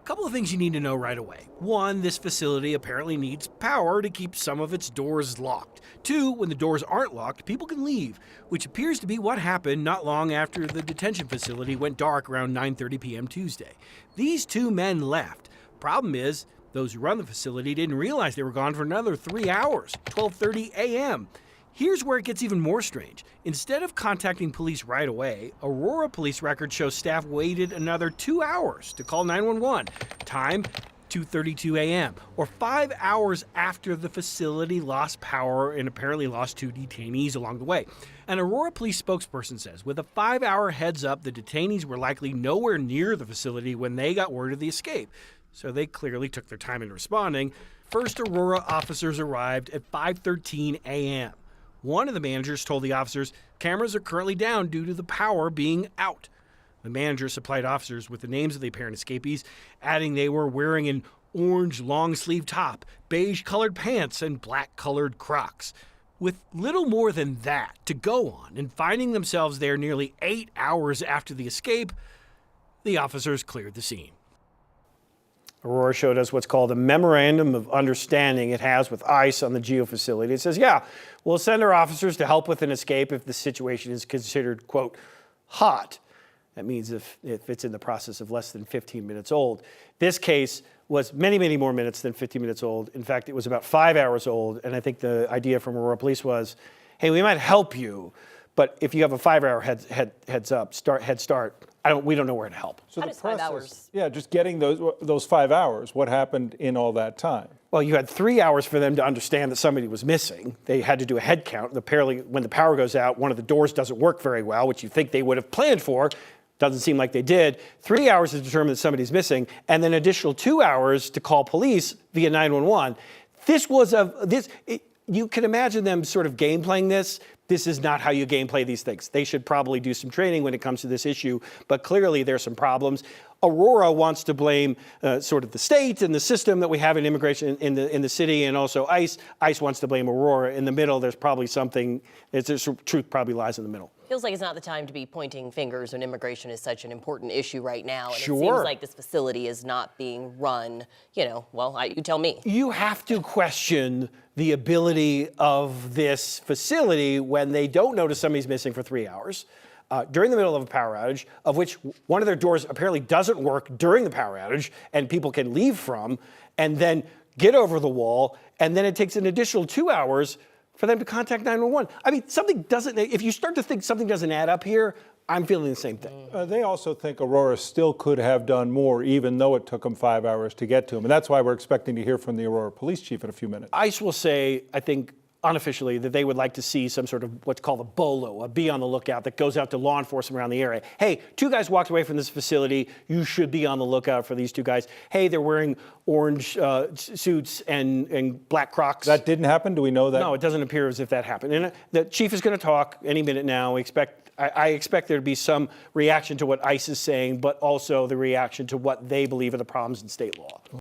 Couple of things you need to know right away. One, this facility apparently needs power to keep some of its doors locked. Two, when the doors aren't locked, people can leave, which appears to be what happened not long after the detention facility went dark around 9:30 p.m. Tuesday. These two men left. Problem is, those who run the facility didn't realize they were gone for another 3 hours, 12:30 a.m. Here's where it gets even more strange. Instead of contacting police right away, Aurora police records show staff waited another 2 hours to call 911. Time, 2:32 a.m., or 5 hours after the facility lost power and apparently lost 2 detainees along the way. An Aurora police spokesperson says with a 5-hour heads up, the detainees were likely nowhere near the facility when they got word of the escape. So they clearly took their time in responding. First Aurora officers arrived at 5:13 a.m. One of the managers told the officers cameras are currently down due to the power being out. The manager supplied officers with the names of the apparent escapees, adding they were wearing an orange long-sleeve top, beige-colored pants, and black-colored Crocs. With little more than that to go on and finding themselves there nearly 8 hours after the escape, the officers cleared the scene. Aurora showed us what's called a memorandum of understanding it has with ICE on the GEO facility. It says, yeah, we'll send our officers to help with an escape if the situation is considered, quote, hot. That means if it's in the process of less than 15 minutes old. This case was many, many more minutes than 15 minutes old. In fact, it was about 5 hours old. And I think the idea from Aurora Police was, hey, we might help you, but if you have a 5-hour head start, we don't know where to help. So How the does 5 process, hours? yeah, just getting those 5 hours. What happened in all that time? Well, you had 3 hours for them to understand that somebody was missing. They had to do a head count. Apparently, when the power goes out, one of the doors doesn't work very well, which you think they would have planned for. Doesn't seem like they did. 3 hours to determine that somebody's missing, and then additional 2 hours to call police via 911. You can imagine them sort of game playing this. This is not how you gameplay these things. They should probably do some training when it comes to this issue, but clearly there's some problems. Aurora wants to blame sort of the state and the system that we have in immigration in the city, and also ICE. ICE wants to blame Aurora. In the middle, there's probably something, truth probably lies in the middle. Feels like it's not the time to be pointing fingers when immigration is such an important issue right now. And Sure. It seems like this facility is not being run, you tell me. You have to question the ability of this facility when they don't notice somebody's missing for 3 hours. During the middle of a power outage, of which one of their doors apparently doesn't work during the power outage, and people can leave from, and then get over the wall, and then it takes an additional 2 hours for them to contact 911. I mean, if you start to think something doesn't add up here, I'm feeling the same thing. They also think Aurora still could have done more, even though it took them 5 hours to get to him. And that's why we're expecting to hear from the Aurora police chief in a few minutes. ICE will say, I think, unofficially, that they would like to see some sort of what's called a BOLO, a be on the lookout, that goes out to law enforcement around the area. Hey, 2 guys walked away from this facility. You should be on the lookout for these 2 guys. Hey, they're wearing orange suits and black Crocs. That didn't happen? Do we know that? No, it doesn't appear as if that happened. And the chief is going to talk any minute now. I expect there to be some reaction to what ICE is saying, but also the reaction to what they believe are the problems in state law.